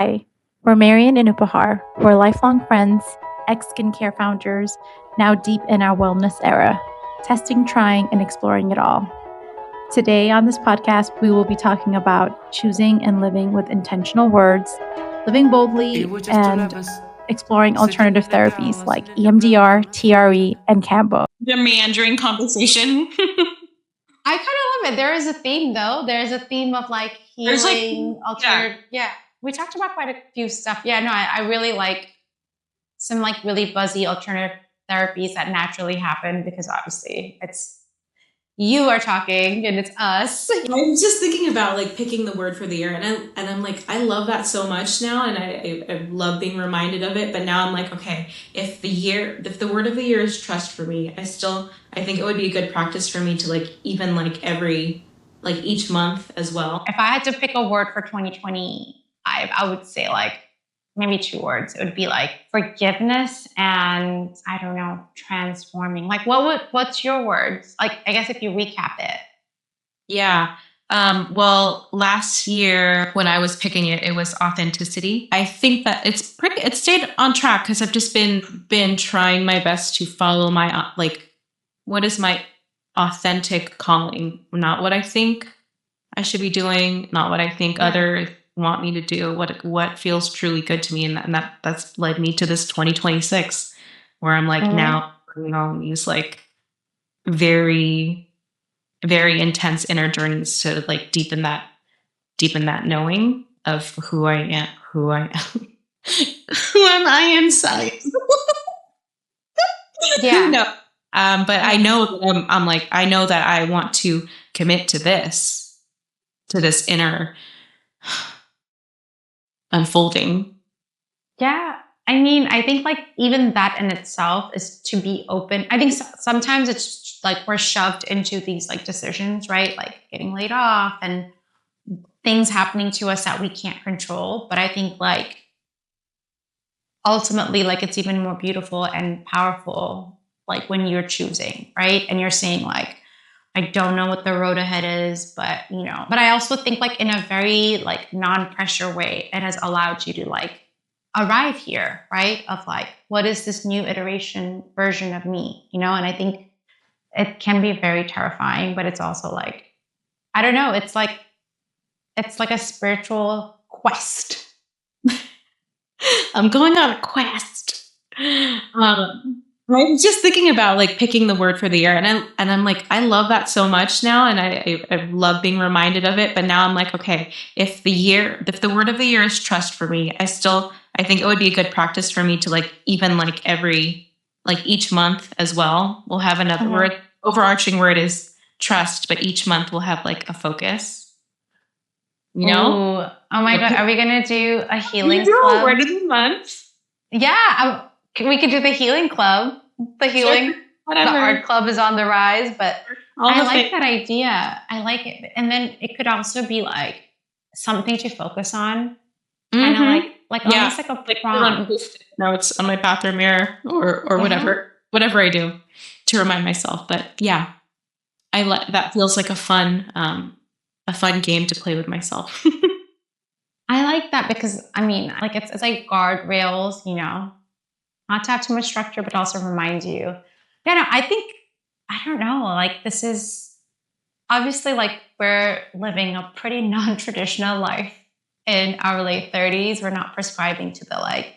Hi, we're Marian and Upahar. We're lifelong friends, ex skincare founders, now deep in our wellness era, testing, trying, and exploring it all. Today on this podcast, we will be talking about choosing and living with intentional words, living boldly, and exploring alternative therapies like EMDR, TRE, and Kambo. The meandering conversation. I kind of love it. There is a theme, though. There's a theme of like healing, alternative. Yeah. We talked about quite a few stuff. Yeah, no, I really like some like really buzzy alternative therapies that naturally happen because obviously it's you are talking and it's us. I was just thinking about like picking the word for the year, and I'm like, I love that so much now, and I love being reminded of it. But now I'm like, okay, if the word of the year is trust for me, I think it would be a good practice for me to like even like each month as well. If I had to pick a word for 2025, I would say like maybe 2 words. It would be like forgiveness and I don't know, transforming. Like what's your words? Like, I guess if you recap it. Yeah. Well, last year when I was picking it, it was authenticity. I think that it stayed on track because I've just been trying my best to follow my, what is my authentic calling? Not what I think I should be doing, not what I think others want me to do, what feels truly good to me. And that's led me to this 2026 where I'm like now on these like very, very intense inner journeys to like deepen that knowing of who I am, who am I inside. Yeah. No. But I know that I'm like, I know that I want to commit to this inner unfolding. Yeah. I mean, I think like even that in itself is to be open. I think sometimes it's like we're shoved into these like decisions, right? Like getting laid off and things happening to us that we can't control. But I think like ultimately, like it's even more beautiful and powerful, like when you're choosing, right? And you're saying like, I don't know what the road ahead is, but but I also think like in a very like non-pressure way, it has allowed you to like arrive here, right? Of like, what is this new iteration version of me, And I think it can be very terrifying, but it's also like, I don't know. It's like a spiritual quest. I'm going on a quest. I was just thinking about like picking the word for the year, and I'm like, I love that so much now, and I love being reminded of it. But now I'm like, okay, if the word of the year is trust for me, I think it would be a good practice for me to like even like each month as well. We'll have another word. Overarching word is trust, but each month we'll have like a focus. Ooh. Oh my God, are we gonna do a healing club? Word of the month. Yeah. We could do the healing club. The healing, the art club is on the rise, but I like that idea. I like it. And then it could also be like something to focus on. Kind of like almost like a prompt. No, it's on my bathroom mirror or whatever I do to remind myself. But yeah, that feels like a fun game to play with myself. I like that because I mean, like it's like guardrails, not to have too much structure, but also remind you. Yeah, no, I don't know, like this is obviously like we're living a pretty non-traditional life in our late 30s. We're not prescribing to the like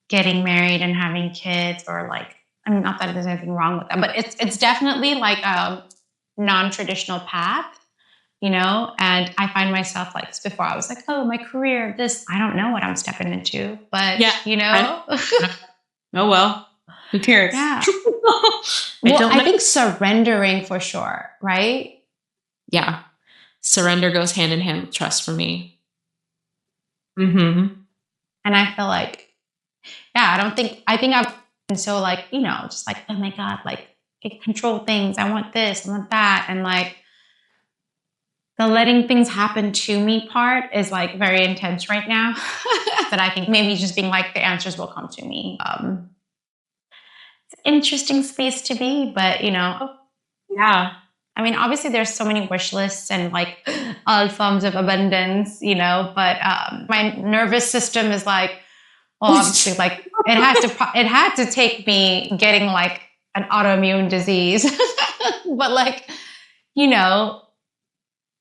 getting married and having kids or like, I mean, not that there's anything wrong with that, but it's definitely like a non-traditional path. And I find myself like before I was like, oh, my career, this, I don't know what I'm stepping into, but oh, well, who cares? Yeah. I think surrendering for sure, right? Yeah. Surrender goes hand in hand with trust for me. Mm-hmm. And I feel like, I think I've been so like, just like, oh my God, like I control things. I want this, I want that. And like the letting things happen to me part is like very intense right now. That I think maybe just being like, the answers will come to me. It's an interesting space to be, but Yeah. I mean, obviously there's so many wish lists and like all forms of abundance, you know, but my nervous system is like, well, obviously like it had to take me getting like an autoimmune disease, but like, you know,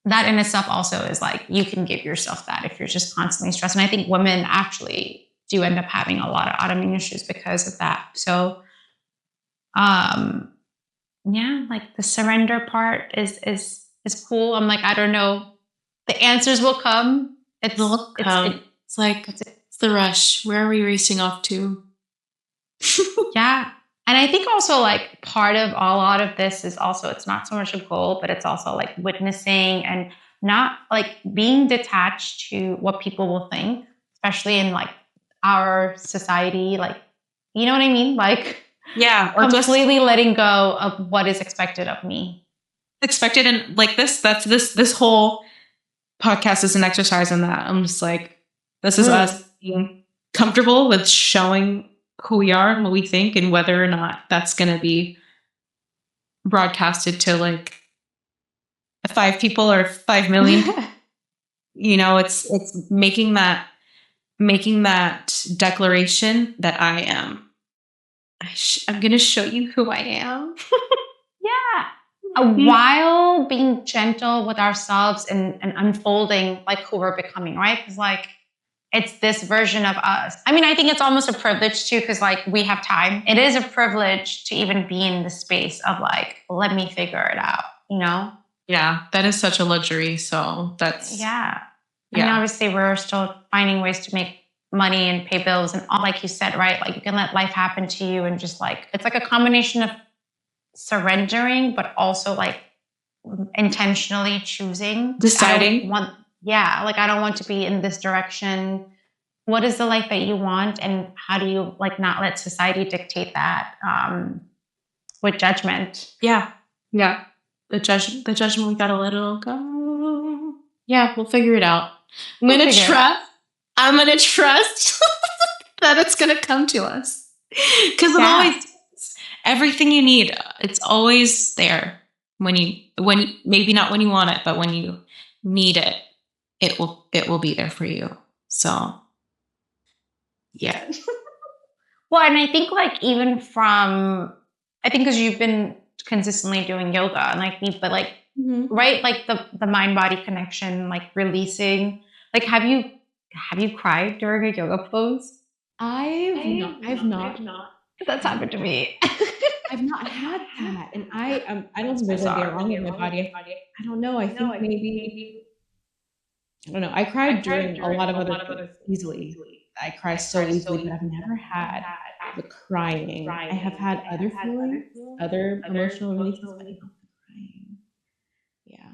that in itself also is like, you can give yourself that if you're just constantly stressed. And I think women actually do end up having a lot of autoimmune issues because of that. So, yeah, like the surrender part is cool. I'm like, I don't know. The answers will come. It's the rush. Where are we racing off to? Yeah. And I think also like part of a lot of this is also, it's not so much a goal, but it's also like witnessing and not like being detached to what people will think, especially in like our society. Like, you know what I mean? Like, yeah, or completely letting go of what is expected of me. Expected, and like this whole podcast is an exercise in that. I'm just like, this is us being comfortable with showing who we are and what we think, and whether or not that's going to be broadcasted to like 5 people or 5 million. You know, it's making that declaration that I am. I'm going to show you who I am. Yeah. While being gentle with ourselves and unfolding like who we're becoming, right? Because like, it's this version of us. I mean, I think it's almost a privilege too, because like we have time. It is a privilege to even be in the space of like, let me figure it out, you know? Yeah, that is such a luxury. So that's... Yeah. I mean, obviously we're still finding ways to make money and pay bills and all, like you said, right? Like you can let life happen to you and just like, it's like a combination of surrendering, but also like intentionally choosing. Deciding. I don't want to be in this direction. What is the life that you want? And how do you like not let society dictate that with judgment? Yeah. Yeah. The judgment, we gotta let it all go. Yeah, we'll figure it out. I'm gonna trust that it's gonna come to us. Because it always, everything you need, it's always there. When maybe not when you want it, but when you need it, it will be there for you. So yeah. Well, and I think like even from, I think because you've been consistently doing yoga and like me, but like, right? Like the mind body connection, like releasing, like, have you cried during a yoga pose? I've not. That's happened to me. I've not had that. And I don't know what's wrong with my body. I don't know. I think maybe, I don't know. I cried during a lot of other things easily. I cry so easily, but I've never had the crying. I have had other feelings, other emotional releases, but not the crying.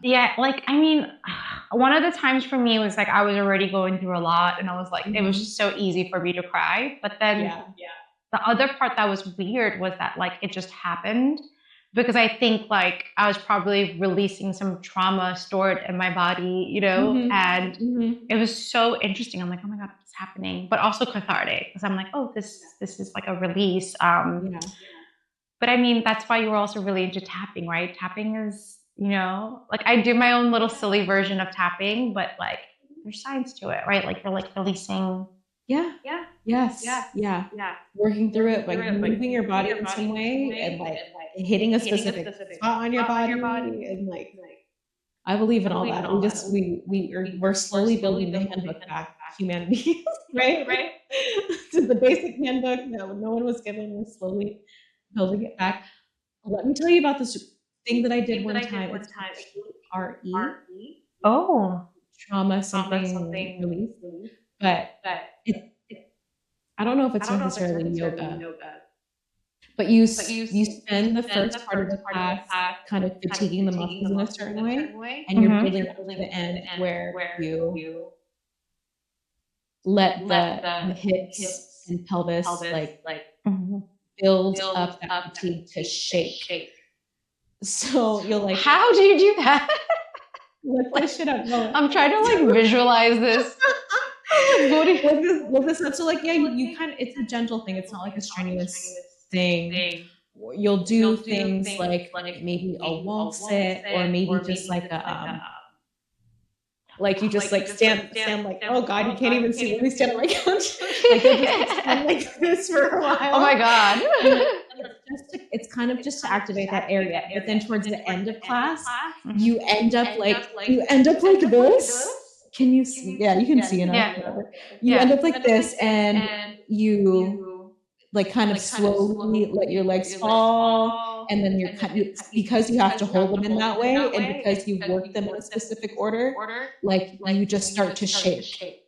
Yeah, like, I mean, one of the times for me was like, I was already going through a lot and I was like, it was just so easy for me to cry. But then the other part that was weird was that like, it just happened because I think like I was probably releasing some trauma stored in my body, you know, and it was so interesting. I'm like, oh my God, what's happening? But also cathartic because I'm like, oh, this is like a release. But I mean, that's why you were also really into tapping, right? Tapping is, you know, like I do my own little silly version of tapping, but like there's science to it, right? Like you're like releasing. Working through it, like moving your body in some way and like hitting a specific spot on your body and like I believe in all that. We're slowly building the handbook back to humanity, right? To the basic handbook that no one was given. We're slowly building it back. Let me tell you about this thing that I did one time. It's RE. Oh, Trauma something release. But I don't know if it's necessarily yoga. But you spend the first part of the class kind of fatiguing the muscles in a certain way, and you're building up to the end where you let the hips and pelvis like build up that fatigue to shake. So you're like, how do you do that? Let's push it up. No. I'm trying to like visualize this. Look this up. So like, yeah, you kind of, it's a gentle thing. It's not like a strenuous thing. you'll do things like maybe a wall sit, or maybe just like a like you just like stand like, oh God, you can't even see, let me stand on my couch. Like you'll just like stand like this for a while. Oh my God. It's kind of just to activate that area. But then towards the end of class, you end up like this. Can you see? Yeah, you can see enough. Yeah. Whatever. You end up like this, and you like kind of slowly let your legs fall, and then because you have to hold them in that way, and because you work them in a specific order, like you just start to shake.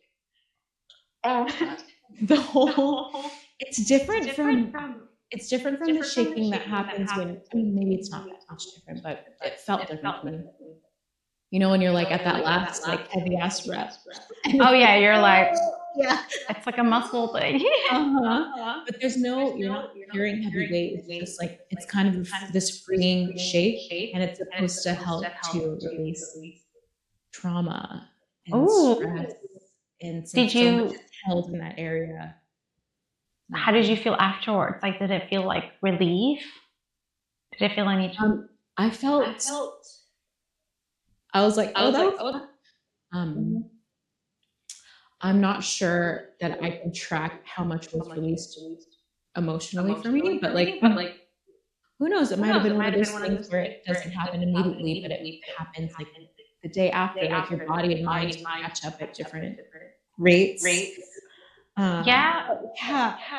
The whole it's different from the shaking that happens when, I mean, maybe it's not that much different, but it felt different to me. You know, when you're like at that last like heavy ass rep. Oh yeah, you're like, Yeah. it's like a muscle thing. But you're not carrying heavy weight. It's just like, it's kind of this freeing shake, and it's supposed to help to release trauma and stress. And Did so you- much is held in that area. How did you feel afterwards? Like, did it feel like relief? Did it feel any? I was like, oh, that was I'm not sure that I can track how much was released emotionally for me, but like, who knows? It might have been one of those things where it doesn't happen immediately, but it happens like the day after. Like your body and mind catch up at different rates. Yeah.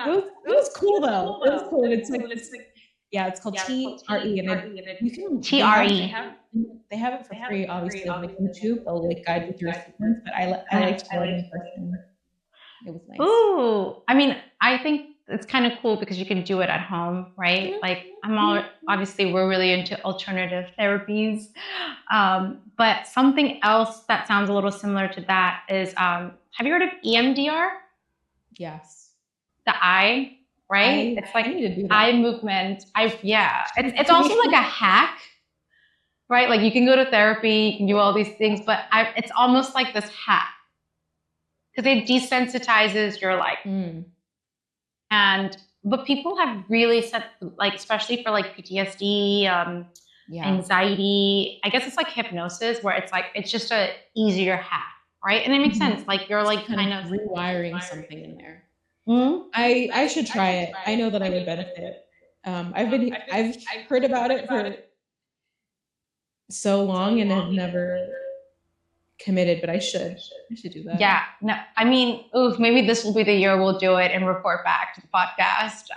It was cool though. It was cool. It's like, it's called TRE, and you can TRE. They have it for free, obviously, on like YouTube. They'll like guide you through a sequence, but I liked it in person. It was nice. Ooh, I mean, I think it's kind of cool because you can do it at home, right? Like obviously we're really into alternative therapies, but something else that sounds a little similar to that is, have you heard of EMDR? Yes. The eye, right? It's like I need to do that. eye movement. It's also like a hack, right? Like you can go to therapy, you can do all these things, but it's almost like this hack because it desensitizes your life. But people have really said, like, especially for like PTSD, anxiety, I guess it's like hypnosis, where it's like, it's just a easier hack, right? And it makes sense. Like you're like kind of rewiring something in there. I should try it. I know that I would benefit. I've heard about it for so long and have never committed, but I should do that. Yeah. No, I mean, maybe this will be the year we'll do it and report back to the podcast.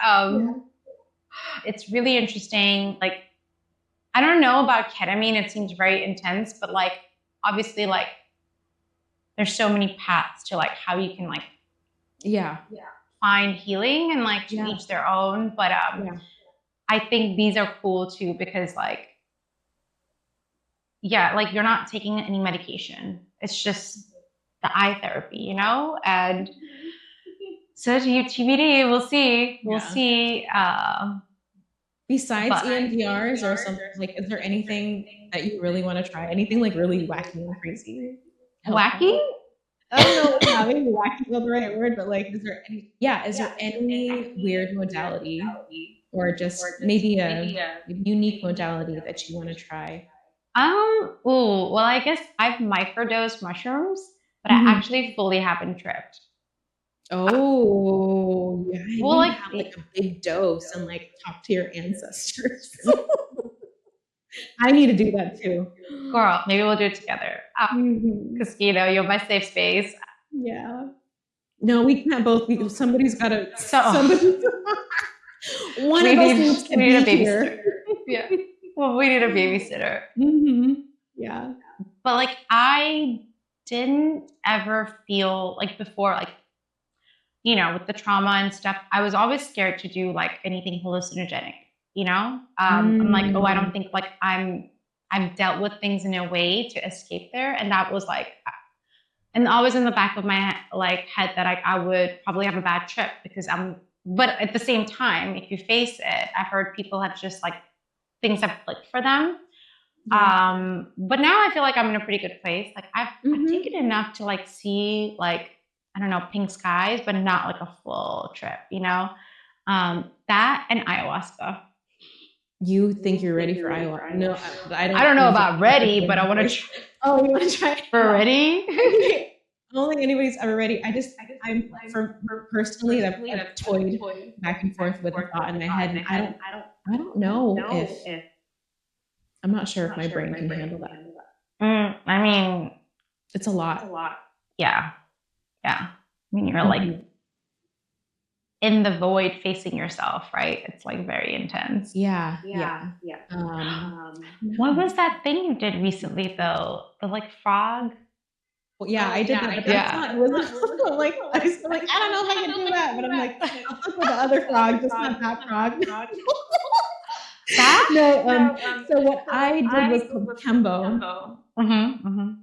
It's really interesting. Like, I don't know about ketamine. It seems very intense, but like, obviously, like, there's so many paths to like how you can like, find healing, and like to each their own. But I think these are cool too, because like, like you're not taking any medication. It's just the eye therapy, you know? And so to you, TBD, we'll see. We'll see. Besides EMDRs or something, like, is there anything that you really want to try? Anything like really wacky and crazy? Wacky? I don't know, maybe wacky is not the right word, but like, is there any weird modality or just maybe a unique modality that you want to try? Well, I guess I've microdosed mushrooms, but I actually fully haven't tripped. Oh, yeah. Well, like, have like a big dose and like talk to your ancestors. I need to do that too. Girl, maybe we'll do it together. Because, you know, you're my safe space. Yeah. No, we can't both. Somebody's got to. One of us needs to be here. Yeah. Well, we need a babysitter. Yeah. But like, I didn't ever feel like before, like, you know, with the trauma and stuff, I was always scared to do like anything hallucinogenic, you know? I'm like, I don't think like I've dealt with things in a way to escape there. And that was like, and always in the back of my head that I would probably have a bad trip because but at the same time, if you face it, I've heard people have just like, things have clicked for them. But now I feel like I'm in a pretty good place. Like I've taken enough to like see like, I don't know, pink skies, but not like a full trip, you know? That and ayahuasca. You think you're ready for ayahuasca? No, I don't know about ready, but I want to try. Oh, you want to try For ready? I don't think anybody's ever ready. I'm personally, I've toyed back and forth with the thought in my head, and I don't know if I'm not sure if my brain can handle that. I mean, it's a lot. Yeah. I mean, you're like in the void facing yourself, right? It's like very intense. Yeah. What was that thing you did recently though? The like frog? Well, yeah, I did that, but that's not, it wasn't like, I was like, I don't know if I can do that, but I'm like, I'll fuck with the other frog, just not that frog. No, so what I did was called Kambo. Kambo,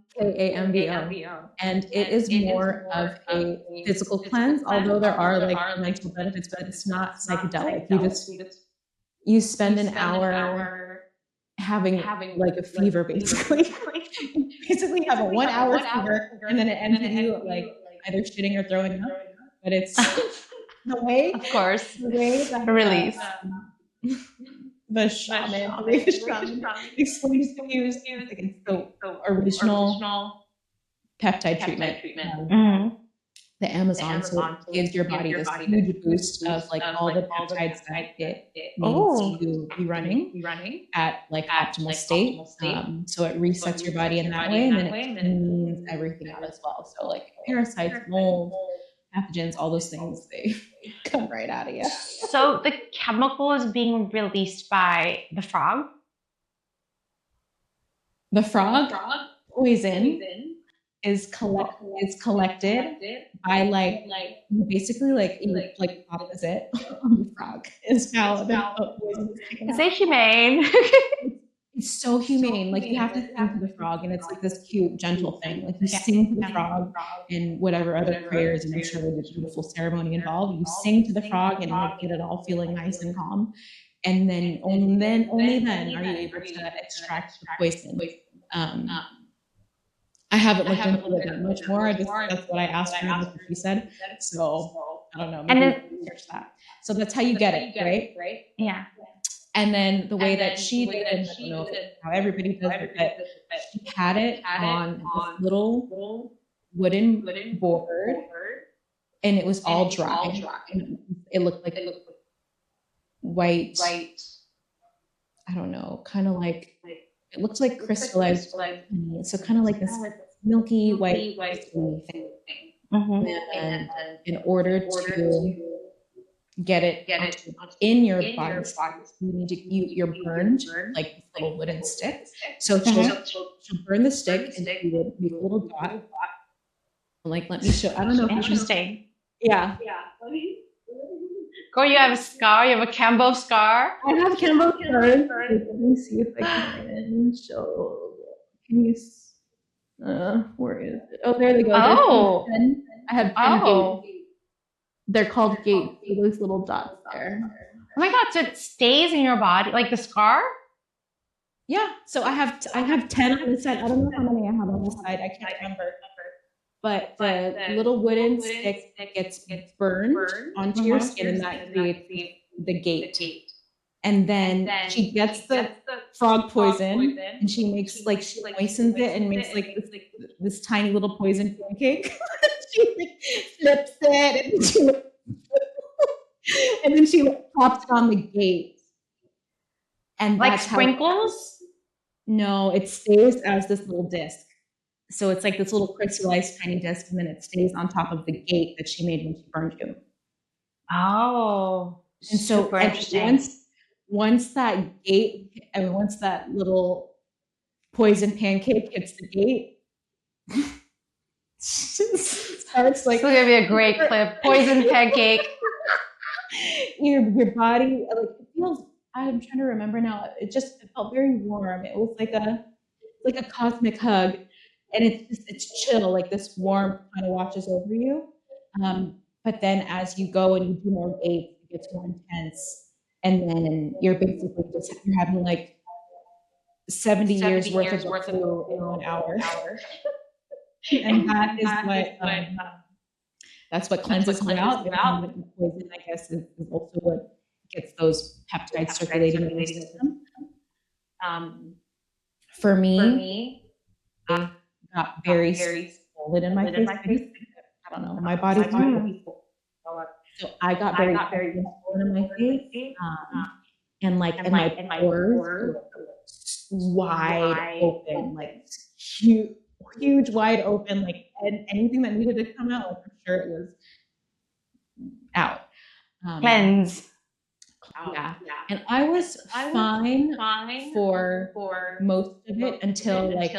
and it is more of a physical cleanse, although there are like mental benefits, but it's not psychedelic. You spend an hour having like a fever, basically. Basically have a 1 hour fever, and then it ends with you like either shitting or throwing up. But it's the way, of course, the way that release. The shaman explains to you like the original peptide treatment. The Amazon, so it gives your body this huge boost of like all the peptides that it needs to be running at like optimal state. So it resets your body in that way, and then it cleans everything out as well. So like parasites, mold, pathogens, all those things, they come right out of you. So the chemical is being released by the frog? The frog poison is collected by like basically like opposite on the frog is how the poison is taken out. Is it humane? It's so humane. Like you have to sing to the frog, and it's like this cute, gentle thing. Like you sing to the frog and whatever other prayers, and I'm sure there's a beautiful ceremony involved. You sing to the frog and like get it all feeling nice and calm. And then only then are you able to extract the poison. I haven't looked into it that much more. That's what I asked her, and that's what she said. So I don't know. Maybe research that. So that's how you get it, right? Yeah. And then the way that she did it, I don't know how everybody does it, but she had it on this little wooden board, and it was all dry. It looked like white. I don't know, kind of like it looks like crystallized honey. So kind of like this milky white thing. And in order to get it in your body, you're burned like this little wooden stick. So she'll burn the stick, and she would make a little dot. Like, let me show. I don't know. Interesting. Yeah. Girl, you have a scar. You have a Kambo scar. I have Kambo scars. Let me see if I can show. Can you? Where is it? Oh, there they go. Oh, I have 10 gates. They're called gates. See those little dots there. Oh my God! So it stays in your body, like the scar? Yeah. So I have 10 on the side. I don't know how many I have on the side. I can't remember. But the little wooden stick gets burned onto your skin, and that creates the gate. And then she gets the frog poison, and she makes like she moistens it and makes like this tiny little poison pancake. She flips it, and then she pops it on the gate. And like sprinkles? No, it stays as this little disc. So it's like this little crystallized tiny disc, and then it stays on top of the gate that she made when she burned you. Oh, and so once that gate, and once that little poison pancake hits the gate, starts like. It's gonna be a great clip. Poison pancake. Your body like it feels. I'm trying to remember now. It felt very warm. It was like a cosmic hug. And it's chill, like this warmth kind of watches over you. But then as you go and you do more gates, it gets more intense. And then you're basically you're having like 70 years worth of flu in 1 hour. And that's what cleanses you out. The poison, I guess, is also what gets those peptides circulating in your system. For me, I got very swollen in my face. I don't know. My body's very swollen. So I got very swollen in my face. And my pores were wide open, like huge, wide open, like, and anything that needed to come out, like, I'm sure it was out. Cleanse. Yeah. And I was fine for most of it until like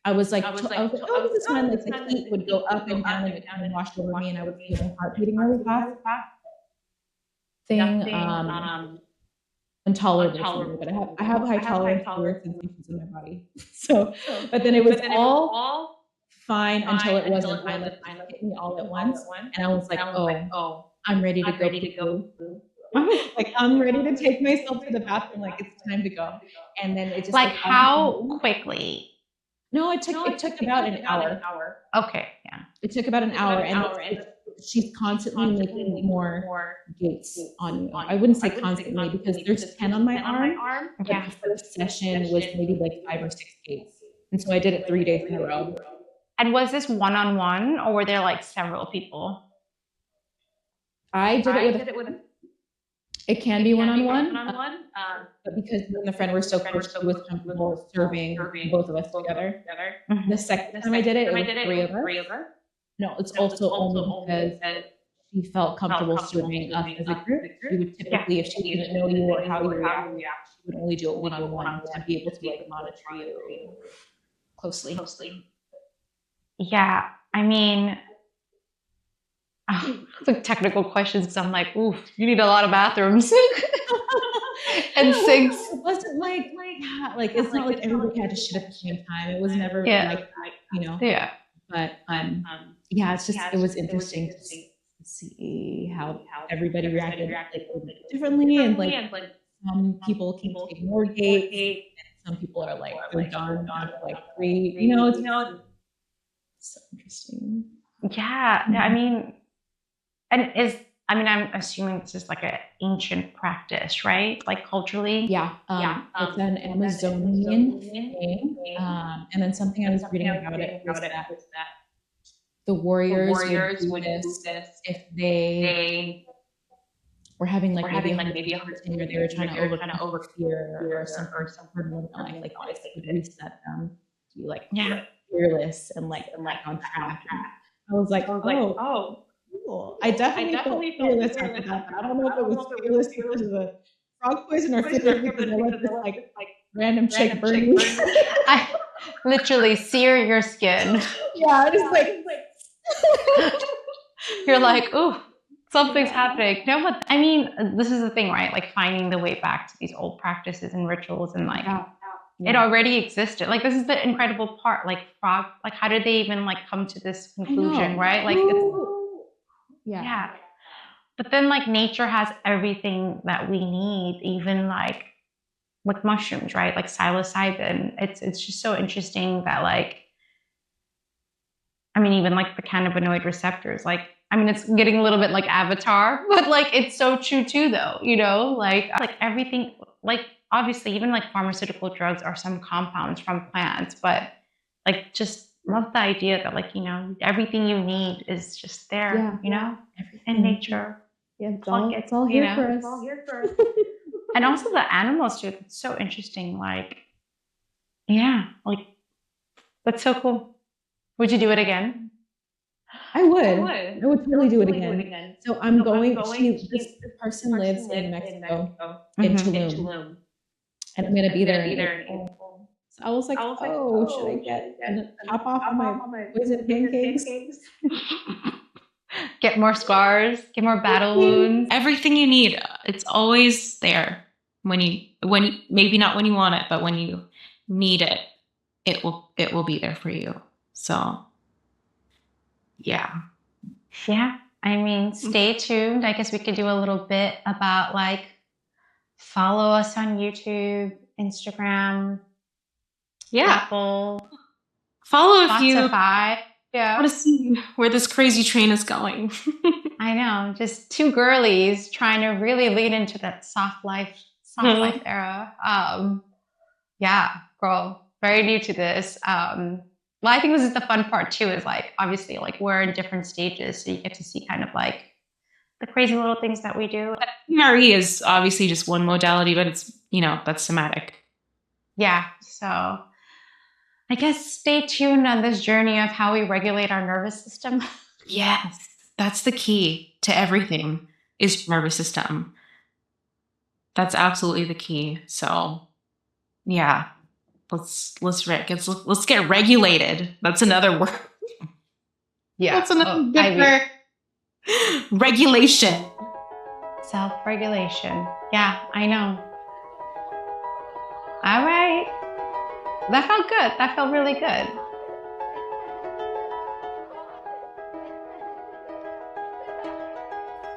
I was like, oh, this is fine. Like the heat would go up and down and it kind of washed over me, and I would feel my heart beating really fast. Intolerable to me, but I have high tolerance for weird sensations in my body. So, but then it was all fine until it wasn't fine. Like it hit me all at once, and I was like, oh, I'm ready to go. Like I'm ready to take myself to the bathroom. Like it's time to go. And then it just like how quickly? No, it took about an hour. Okay, yeah. It took about an hour, and she's constantly making more gates on you. I wouldn't say constantly because there's 10 on my arm. But the first session was maybe like 5 or 6 gates. And so I did it 3 days in a row. And was this one-on-one, or were there like several people? I did it with it can be one-on-one, but because me and the friend were so close, she was comfortable serving both of us together. The second time I did it, it was 3 of us. No, it's also only because she felt comfortable serving us as a group. She would typically, if she didn't know you or how you react, she would only do it one-on-one to be able to like monitor you closely. Yeah, I mean, it's like technical questions because I'm like, ooh, you need a lot of bathrooms and sinks. It wasn't like it's not like everybody had to shit at the same time. It was never like that, Yeah. But it's just it was interesting to see how everybody reacted like differently, and like some people can take more gates, and some people are like they're done after like 3. It's so interesting. Yeah, I mean, I'm assuming this is like an ancient practice, right? Like culturally. Yeah. It's an Amazonian thing. And then something I was reading about it was that the warriors would do this if they were having maybe a hard time, or they were trying to over fear or something in their life like this. It would reset them to be like fearless and like on track. I was like, oh. Cool. I definitely felt fearless after that. I don't know if it was fearless because of the frog poison or fearless because I let this like random chick burn me. I literally sear your skin. Yeah, just like you're like, ooh, something's happening. No, but I mean, this is the thing, right? Like finding the way back to these old practices and rituals, and like it already existed. Like this is the incredible part. Like frog, like how did they even like come to this conclusion, right? Like it's yeah. But then like nature has everything that we need, even like with mushrooms, right? Like psilocybin. It's just so interesting that like, I mean, even like the cannabinoid receptors, like, I mean, it's getting a little bit like Avatar, but like it's so true too though, like everything, like obviously even like pharmaceutical drugs are some compounds from plants, but like just love the idea that like, everything you need is just there, in nature. Yeah, it's all here for us. And also the animals too. It's so interesting. Like, like that's so cool. Would you do it again? I would totally do it again. So I'm going. This person lives in Mexico, in Tulum, and I'm gonna be there in April. So I was like, should I get top off on my poison pancakes? Get more scars, get more battle wounds. Everything you need, it's always there. When maybe not when you want it, but when you need it, it will be there for you. So yeah. I mean, stay tuned. I guess we could do a little bit about like follow us on YouTube, Instagram. Apple, follow if you want to see where this crazy train is going. I know, just 2 girlies trying to really lean into that soft life soft life era. Yeah, girl, very new to this. Well, I think this is the fun part too, is like, obviously, like we're in different stages. So you get to see kind of like the crazy little things that we do. PRE is obviously just one modality, but it's, that's somatic. Yeah. So I guess stay tuned on this journey of how we regulate our nervous system. Yes, that's the key to everything is your nervous system. That's absolutely the key. So, yeah, let's get regulated. That's another word. Yeah. That's another good word. Regulation. Self-regulation. Yeah, I know. All right. That felt good. That felt really good.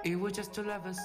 It was just 2 lovers.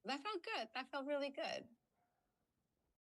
That felt good. That felt really good.